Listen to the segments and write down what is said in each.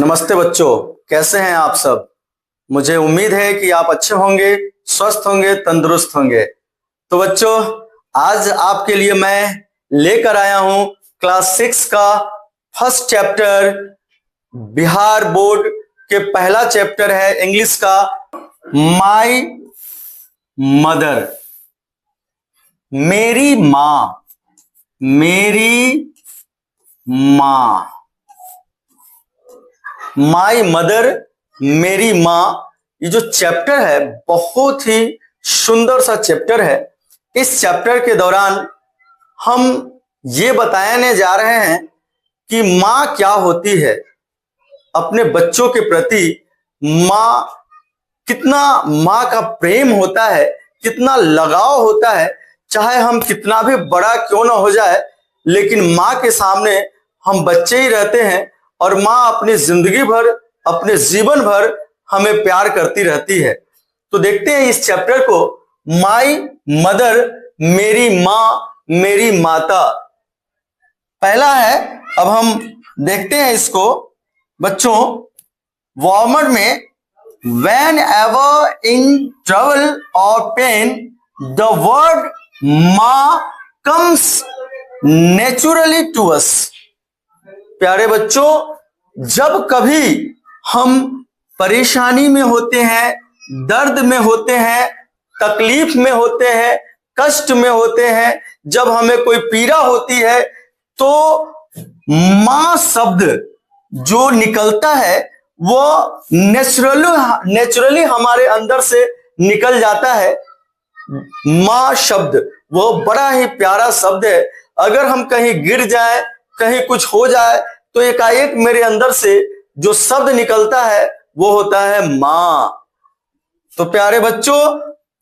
नमस्ते बच्चों, कैसे हैं आप सब। मुझे उम्मीद है कि आप अच्छे होंगे, स्वस्थ होंगे, तंदुरुस्त होंगे। तो बच्चों, आज आपके लिए मैं लेकर आया हूं क्लास 6 का फर्स्ट चैप्टर। बिहार बोर्ड के पहला चैप्टर है इंग्लिश का, माई मदर, मेरी माँ। मेरी माँ, माई मदर, मेरी माँ। ये जो चैप्टर है बहुत ही सुंदर सा चैप्टर है। इस चैप्टर के दौरान हम ये बताने जा रहे हैं कि माँ क्या होती है। अपने बच्चों के प्रति माँ, कितना माँ का प्रेम होता है, कितना लगाव होता है। चाहे हम कितना भी बड़ा क्यों ना हो जाए, लेकिन माँ के सामने हम बच्चे ही रहते हैं और माँ अपनी जिंदगी भर, अपने जीवन भर हमें प्यार करती रहती है। तो देखते हैं इस चैप्टर को, माई मदर, मेरी माँ, मेरी माता। पहला है, अब हम देखते हैं इसको बच्चों। वॉर्मर में whenever in trouble or pain, the word माँ comes naturally to us। प्यारे बच्चों, जब कभी हम परेशानी में होते हैं, दर्द में होते हैं, तकलीफ में होते हैं, कष्ट में होते हैं, जब हमें कोई पीड़ा होती है, तो माँ शब्द जो निकलता है वो नेचुरली हमारे अंदर से निकल जाता है। माँ शब्द वो बड़ा ही प्यारा शब्द है। अगर हम कहीं गिर जाए, कहीं कुछ हो जाए, तो एकाएक मेरे अंदर से जो शब्द निकलता है वो होता है माँ। तो प्यारे बच्चों,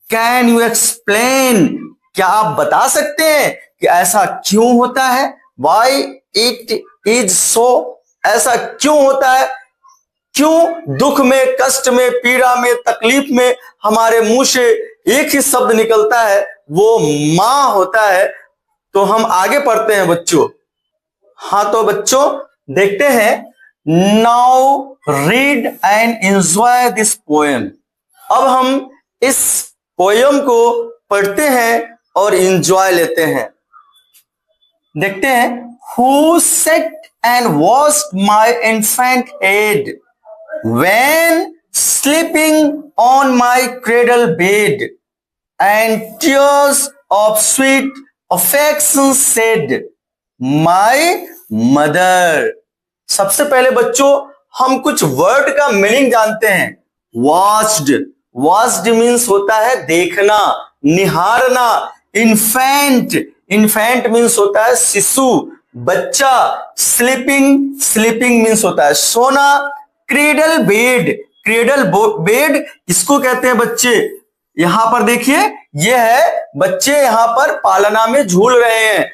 कैन यू एक्सप्लेन, क्या आप बता सकते हैं कि ऐसा क्यों होता है? वाई इट इज सो, ऐसा क्यों होता है? क्यों दुख में, कष्ट में, पीड़ा में, तकलीफ में हमारे मुंह से एक ही शब्द निकलता है, वो माँ होता है। तो हम आगे पढ़ते हैं बच्चों। हाँ तो बच्चों देखते हैं, now read and enjoy this poem. अब हम इस पोएम को पढ़ते हैं और एंजॉय लेते हैं। देखते हैं, who set and washed my infant head when sleeping on my cradle bed, and tears of sweet affection shed, my mother। सबसे पहले बच्चों हम कुछ वर्ड का मीनिंग जानते हैं। वॉश्ड, वॉश्ड मीन्स होता है देखना, निहारना। इन्फेंट, इन्फेंट मीन्स होता है शिशु, बच्चा। स्लीपिंग, स्लीपिंग मीन्स होता है सोना। क्रेडल बेड, क्रेडल बेड इसको कहते हैं बच्चे। यहां पर देखिए, ये है बच्चे यहां पर पालना में झूल रहे हैं।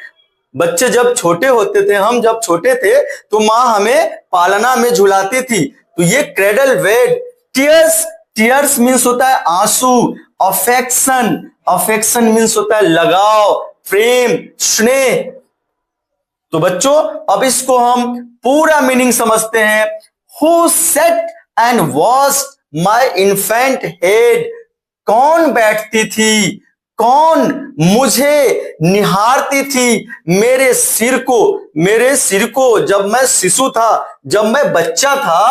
बच्चे जब छोटे होते थे, हम जब छोटे थे, तो माँ हमें पालना में झुलाती थी। तो ये cradle bed. Tears, tears means होता है आंसू। अफेक्शन, अफेक्शन मीन्स होता है लगाव, प्रेम, स्नेह। तो बच्चों अब इसको हम पूरा मीनिंग समझते हैं। Who sat and washed my infant head? कौन बैठती थी, कौन मुझे निहारती थी, मेरे सिर को, मेरे सिर को जब मैं शिशु था, जब मैं बच्चा था,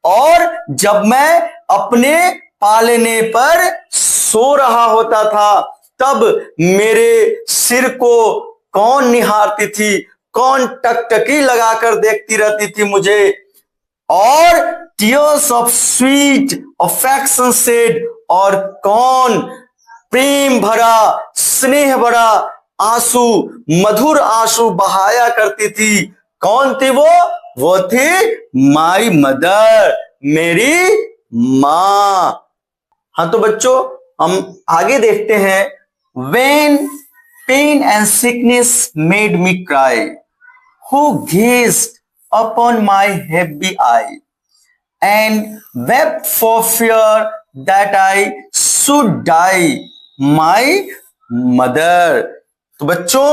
और जब मैं अपने पालने पर सो रहा होता था, तब मेरे सिर को कौन निहारती थी, कौन टकटकी लगाकर देखती रहती थी मुझे। और tears of sweet affection said, और कौन प्रेम भरा, स्नेह भरा आंसू, मधुर आंसू बहाया करती थी। कौन थी वो थी माई मदर, मेरी माँ। हाँ तो बच्चों हम आगे देखते हैं। When pain and sickness made me cry, who gazed upon my heavy eye, and wept for fear that I should die, my mother। तो बच्चों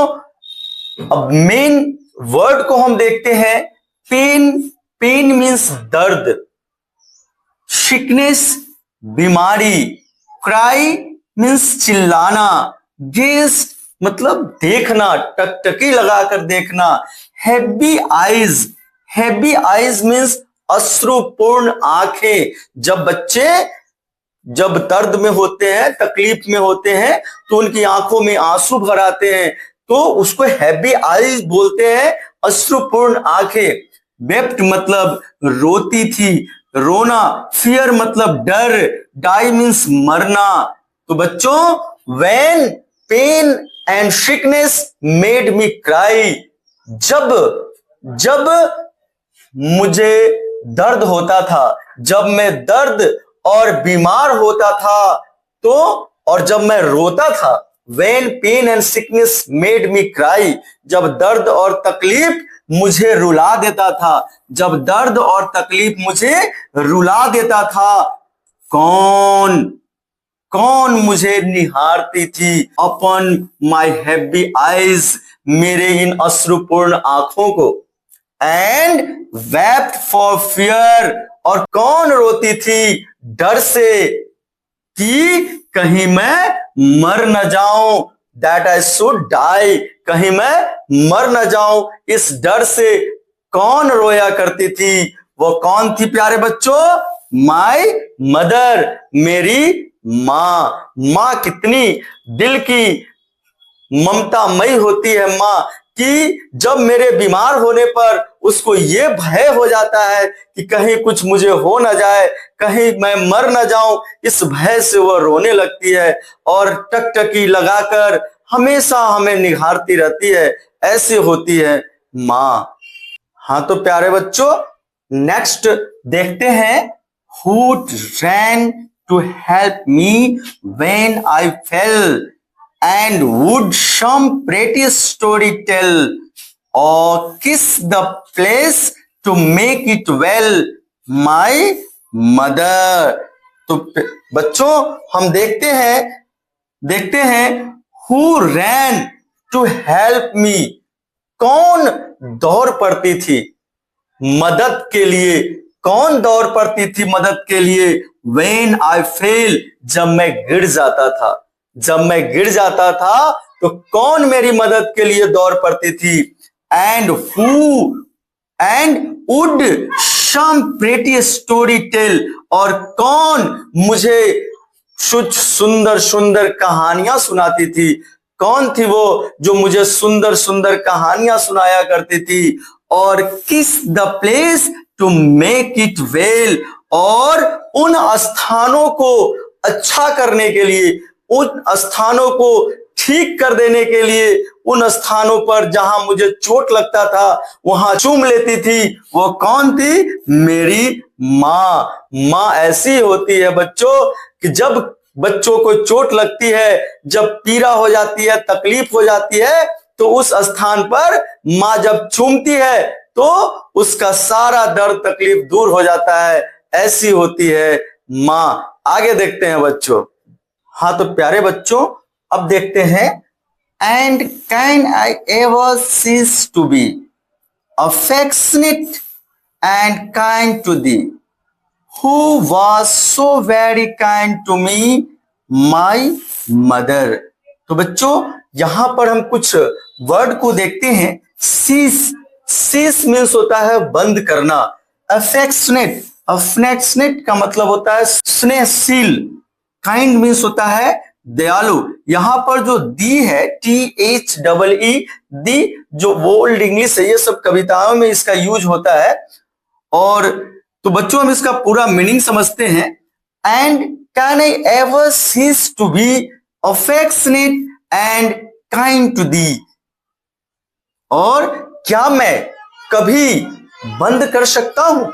अब मेन वर्ड को हम देखते हैं। पेन, पेन मीन्स दर्द, सिकनेस बीमारी, क्राई मीन्स चिल्लाना, गेज मतलब देखना, टकटकी लगाकर देखना, heavy eyes, heavy eyes means अश्रुपूर्ण आंखें। जब बच्चे जब दर्द में होते हैं, तकलीफ में होते हैं, तो उनकी आंखों में आंसू भर आते हैं, तो उसको हैवी आईज बोलते हैं, अश्रुपूर्ण आंखें। वेप्ट मतलब रोती थी, रोना। फियर मतलब डर, डाई मीन्स मरना। तो बच्चों when pain and sickness made me cry, जब मुझे दर्द होता था, जब मैं दर्द और बीमार होता था, तो और जब मैं रोता था, when pain and sickness made me cry, जब दर्द और तकलीफ मुझे रुला देता था, जब दर्द और तकलीफ मुझे रुला देता था, कौन मुझे निहारती थी, अपॉन माई हैवी आईज, मेरे इन अश्रुपूर्ण आंखों को, एंड वेप्ट फॉर फियर, और कौन रोती थी डर से कि कहीं मैं मर न जाऊं, दैट आई शुड डाई, कहीं मैं मर न जाऊं, इस डर से कौन रोया करती थी? वो कौन थी प्यारे बच्चों? माई मदर, मेरी माँ कितनी दिल की ममतामयी होती है माँ, कि जब मेरे बीमार होने पर उसको ये भय हो जाता है कि कहीं कुछ मुझे हो ना जाए, कहीं मैं मर ना जाऊं, इस भय से वह रोने लगती है और टकटकी लगाकर हमेशा हमें निहारती रहती है। ऐसी होती है माँ। हाँ तो प्यारे बच्चों, नेक्स्ट देखते हैं, who ran to help me when I fell and would some pretty story tell, or kiss the place to make it well, my mother। तो बच्चों हम देखते हैं who ran to help me, कौन दौड़ पड़ती थी मदद के लिए, कौन दौड़ पड़ती थी मदद के लिए, when I fell, जब मैं गिर जाता था, जब मैं गिर जाता था तो कौन मेरी मदद के लिए दौड़ पड़ती थी, and would some pretty story tell, और कौन मुझे कुछ सुंदर सुंदर कहानियां सुनाती थी, कौन थी वो जो मुझे सुंदर सुंदर कहानियां सुनाया करती थी, और kiss the place to make it well, और उन स्थानों को अच्छा करने के लिए, उन स्थानों को ठीक कर देने के लिए, उन स्थानों पर जहां मुझे चोट लगता था वहां चूम लेती थी, वो कौन थी? मेरी माँ ऐसी होती है बच्चों कि जब बच्चों को चोट लगती है, जब पीड़ा हो जाती है, तकलीफ हो जाती है, तो उस स्थान पर माँ जब चूमती है तो उसका सारा दर्द तकलीफ दूर हो जाता है। ऐसी होती है माँ। आगे देखते हैं बच्चों। हाँ तो प्यारे बच्चों अब देखते हैं, and can I ever cease to be affectionate and kind to thee, who was so very kind to me, my mother. तो बच्चों यहां पर हम कुछ वर्ड को देखते हैं। सीस मीन्स होता है बंद करना। अफेक्शनेट का मतलब होता है स्नेहशील। काइंड मीन्स होता है दयालु। यहां पर जो दी है THEE, दी जो ओल्ड इंग्लिश है, ये सब कविताओं में इसका यूज होता है। और तो बच्चों हम इसका पूरा मीनिंग समझते हैं। And can I ever cease to be affectionate and kind to thee, और क्या मैं कभी बंद कर सकता हूं,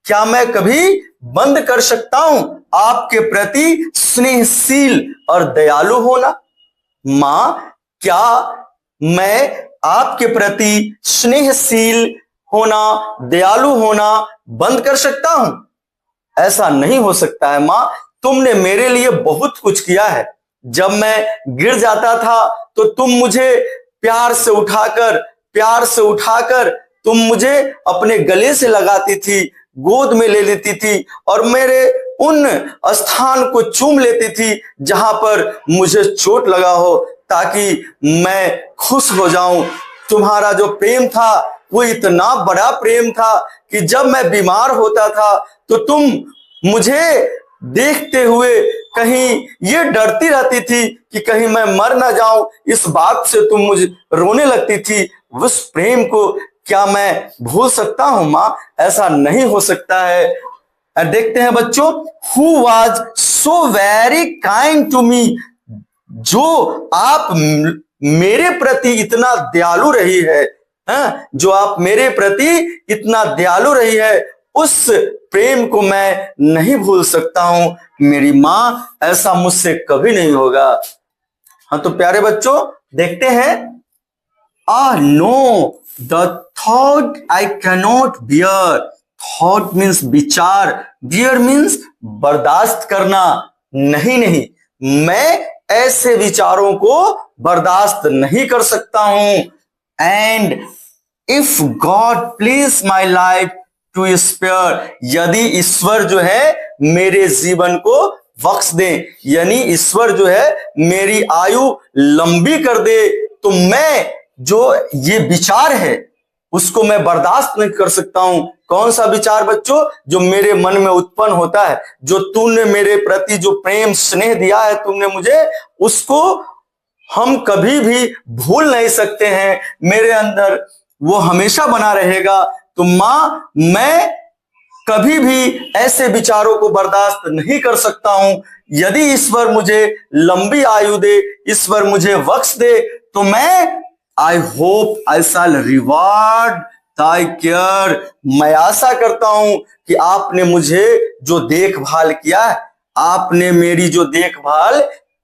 क्या मैं कभी बंद कर सकता हूं आपके प्रति स्नेहशील और दयालु होना? मां क्या मैं आपके प्रति स्नेहशील होना, दयालु होना बंद कर सकता हूं? ऐसा नहीं हो सकता है मां, तुमने मेरे लिए बहुत कुछ किया है। जब मैं गिर जाता था तो तुम मुझे प्यार से उठाकर तुम मुझे अपने गले से लगाती थी, गोद में ले लेती थी और मेरे उन स्थान को चूम लेती थी जहां पर मुझे चोट लगा हो, ताकि मैं खुश हो जाऊं। तुम्हारा जो प्रेम था वो इतना बड़ा प्रेम था कि जब मैं बीमार होता था तो तुम मुझे देखते हुए कहीं ये डरती रहती थी कि कहीं मैं मर ना जाऊं, इस बात से तुम मुझे रोने लगती थी। उस प्रेम को क्या मैं भूल सकता हूं माँ? ऐसा नहीं हो सकता है। देखते हैं बच्चों, who was so very kind to me, जो आप मेरे प्रति इतना दयालु रही है, जो आप मेरे प्रति इतना दयालु रही है, उस प्रेम को मैं नहीं भूल सकता हूं। मेरी माँ, ऐसा मुझसे कभी नहीं होगा। हाँ तो प्यारे बच्चों देखते हैं, know the thought I cannot beer. Thought means विचार, बियर मीन्स बर्दाश्त करना। नहीं, मैं ऐसे विचारों को बर्दाश्त नहीं कर सकता हूं। And if God please my life to spare, यदि ईश्वर जो है मेरे जीवन को बख्श दे, यानी ईश्वर जो है मेरी आयु लंबी कर दे, तो मैं जो ये विचार है उसको मैं बर्दाश्त नहीं कर सकता हूं। कौन सा विचार बच्चों? जो मेरे मन में उत्पन्न होता है, जो तूने मेरे प्रति जो प्रेम स्नेह दिया है तुमने मुझे, उसको हम कभी भी भूल नहीं सकते हैं। मेरे अंदर वो हमेशा बना रहेगा। तो माँ, मैं कभी भी ऐसे विचारों को बर्दाश्त नहीं कर सकता हूं। यदि ईश्वर मुझे लंबी आयु दे, ईश्वर मुझे बख्श दे, तो मैं I hope I shall reward thy care, मैं आशा करता हूं कि आपने मुझे जो देखभाल किया है, आपने मेरी जो देखभाल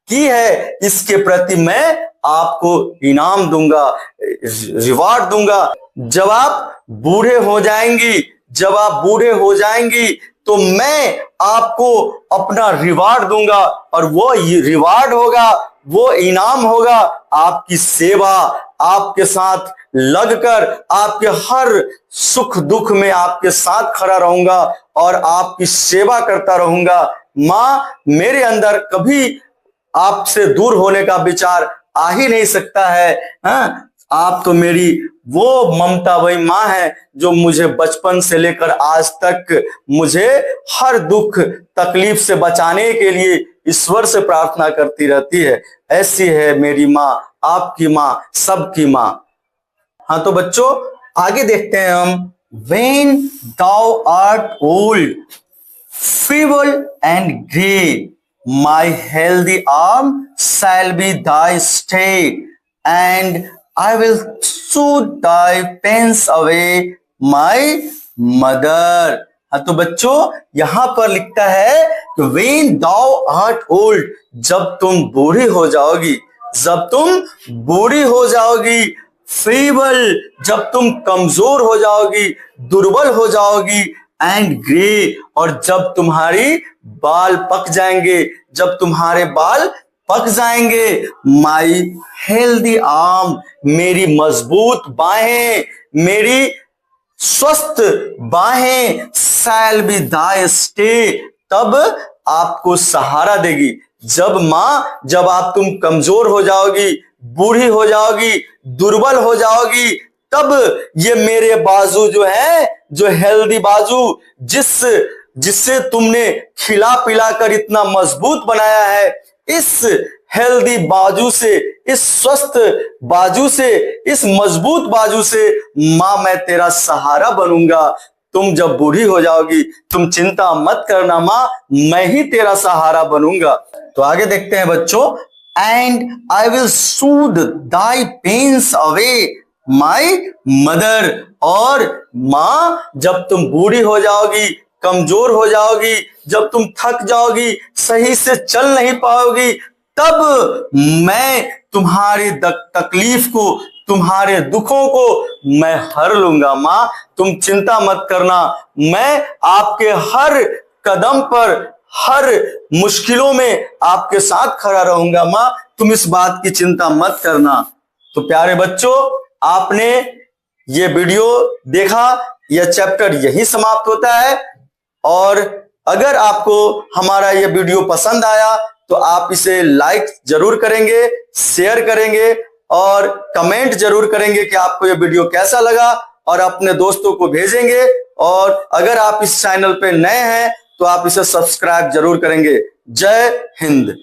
की है, इसके प्रति मैं आपको इनाम दूंगा, रिवार्ड दूंगा। जब आप बूढ़े हो जाएंगी, जब आप बूढ़े हो जाएंगी, तो मैं आपको अपना रिवार्ड दूंगा, और वो रिवार्ड होगा, वो इनाम होगा आपकी सेवा। आपके साथ लगकर आपके हर सुख दुख में आपके साथ खड़ा रहूंगा और आपकी सेवा करता रहूंगा। माँ, मेरे अंदर कभी आपसे दूर होने का विचार आ ही नहीं सकता है। आप तो मेरी वो ममता भरी माँ है जो मुझे बचपन से लेकर आज तक मुझे हर दुख तकलीफ से बचाने के लिए ईश्वर से प्रार्थना करती रहती है। ऐसी है मेरी माँ, आपकी माँ, सबकी माँ। हाँ तो बच्चों आगे देखते हैं हम, When thou art old, feeble and grey, my healthy arm shall be thy stay, and I will soothe thy pains away, my mother। हाँ तो बच्चों यहां पर लिखता है कि when thou art old, जब तुम बूढ़ी हो जाओगी, जब तुम बूढ़ी हो जाओगी, feeble, जब तुम कमजोर हो जाओगी, दुर्बल हो जाओगी, एंड ग्रे, और जब तुम्हारी बाल पक जाएंगे, जब तुम्हारे बाल पक जाएंगे, माई हेल्दी आर्म, मेरी मजबूत बाहें, मेरी स्वस्थ बाहें, शैल बी दाई स्टे, तब आपको सहारा देगी। जब माँ, जब आप तुम कमजोर हो जाओगी, बूढ़ी हो जाओगी, दुर्बल हो जाओगी, तब ये मेरे बाजू जो है, जो हेल्दी बाजू, जिससे तुमने खिला पिला कर इतना मजबूत बनाया है, इस हेल्दी बाजू से, इस स्वस्थ बाजू से, इस मजबूत बाजू से माँ मैं तेरा सहारा बनूंगा। तुम जब बूढ़ी हो जाओगी, तुम चिंता मत करना माँ, मैं ही तेरा सहारा बनूंगा। तो आगे देखते हैं बच्चों, and I will soothe thy pains away my mother, और माँ जब तुम बूढ़ी हो जाओगी, कमजोर हो जाओगी, जब तुम थक जाओगी, सही से चल नहीं पाओगी, तब मैं तुम्हारी तकलीफ को, तुम्हारे दुखों को मैं हर लूंगा। माँ तुम चिंता मत करना, मैं आपके हर कदम पर, हर मुश्किलों में आपके साथ खड़ा रहूंगा। माँ तुम इस बात की चिंता मत करना। तो प्यारे बच्चों, आपने ये वीडियो देखा, यह चैप्टर यही समाप्त होता है। और अगर आपको हमारा यह वीडियो पसंद आया तो आप इसे लाइक जरूर करेंगे, शेयर करेंगे और कमेंट जरूर करेंगे कि आपको यह वीडियो कैसा लगा, और अपने दोस्तों को भेजेंगे। और अगर आप इस चैनल पे नए हैं तो आप इसे सब्सक्राइब जरूर करेंगे। जय हिंद।